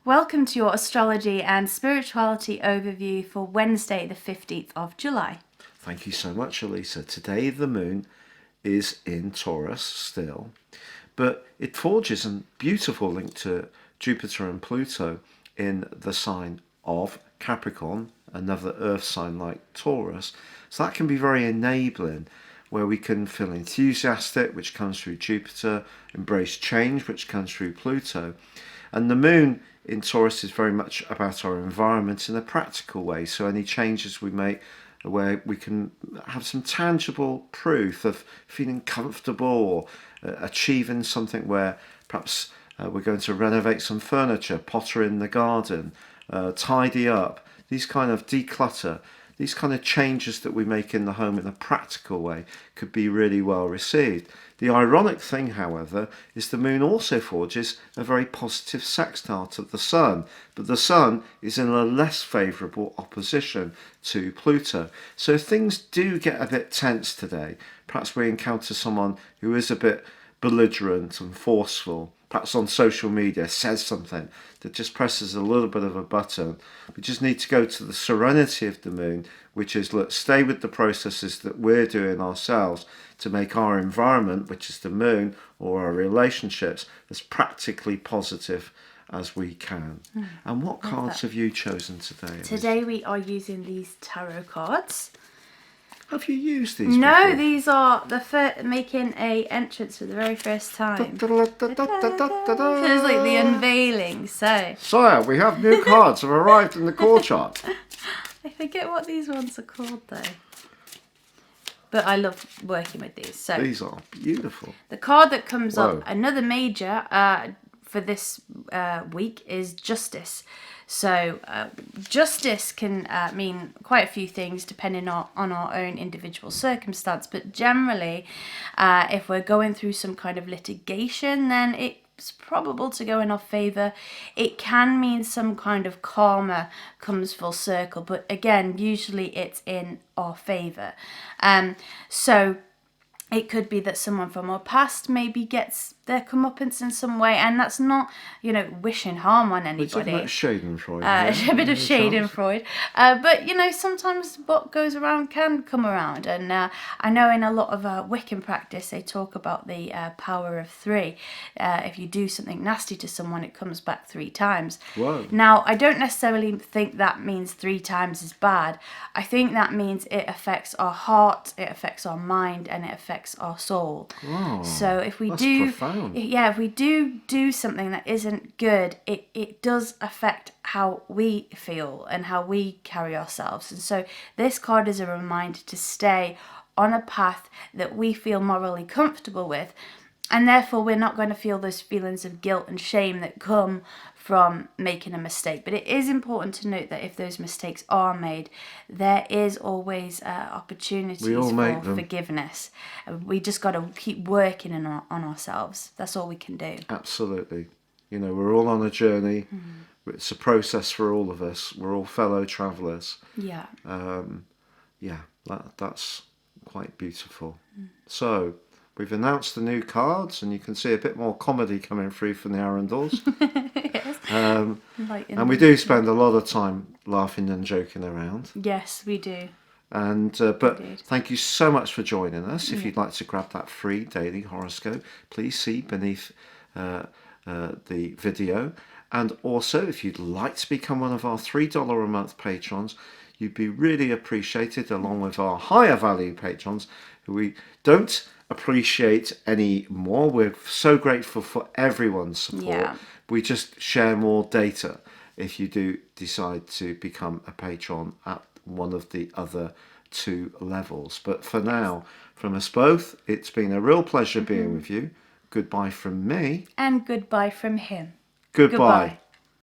Welcome to your astrology and spirituality overview for Wednesday, the 15th of July. Thank you so much, Elisa. Today the moon is in Taurus still, but it forges a beautiful link to Jupiter and Pluto in the sign of Capricorn, another earth sign like Taurus. So that can be very enabling, where we can feel enthusiastic, which comes through Jupiter, embrace change, which comes through Pluto. And the moon in Taurus is very much about our environment in a practical way. So any changes we make, where we can have some tangible proof of feeling comfortable or achieving something, where perhaps we're going to renovate some furniture, potter in the garden, tidy up, these kind of declutter. These kind of changes that we make in the home in a practical way could be really well received. The ironic thing, however, is the moon also forges a very positive sextile to the sun, but the sun is in a less favourable opposition to Pluto. So if things do get a bit tense today, perhaps we encounter someone who is a bit belligerent and forceful, perhaps on social media, says something that just presses a little bit of a button. We just need to go to the serenity of the moon, which is, look, stay with the processes that we're doing ourselves to make our environment, which is the moon, or our relationships, as practically positive as we can. And what cards have you chosen today? Today we are using these tarot cards. Have you used these No, before? these are making a entrance for the very first time. Feels like the unveiling, so. Sire, we have new cards have arrived in the call chart. I forget what these ones are called though. But I love working with these. So These are beautiful. the card that comes Whoa. up, another major for this week, is Justice. So justice can mean quite a few things depending on our own individual circumstance. But generally, if we're going through some kind of litigation, then it's probable to go in our favour. It can mean some kind of karma comes full circle. But again, usually it's in our favour. So it could be that someone from our past maybe gets their comeuppance in some way, and that's not, wishing harm on anybody. It's a bit of Schadenfreude. A bit of Schadenfreude. But, sometimes what goes around can come around. And I know in a lot of Wiccan practice, they talk about the power of 3. If you do something nasty to someone, it comes back 3 times. Whoa. Now, I don't necessarily think that means 3 times is bad. I think that means it affects our heart, it affects our mind, and it affects our soul. Oh, so if we that's do... profound. Yeah, if we do something that isn't good, it does affect how we feel and how we carry ourselves. And so this card is a reminder to stay on a path that we feel morally comfortable with, and therefore we're not going to feel those feelings of guilt and shame that come from making a mistake. But it is important to note that if those mistakes are made, there is always opportunities for forgiveness. We just got to keep working on ourselves. That's all we can do. Absolutely. We're all on a journey. It's a process for all of us. We're all fellow travellers. Yeah. That's quite beautiful. So we've announced the new cards, and you can see a bit more comedy coming through from the Arundels. Yes. And we do spend a lot of time laughing and joking around. Yes, we do. And but thank you so much for joining us. If you'd like to grab that free daily horoscope, please see beneath the video. And also, if you'd like to become one of our $3 a month patrons, you'd be really appreciated, along with our higher value patrons, who we don't appreciate any more. We're so grateful for everyone's support. Yeah. We just share more data if you do decide to become a patron at one of the other 2 levels. But for now, from us both, it's been a real pleasure being with you. Goodbye from me. And goodbye from him. Goodbye.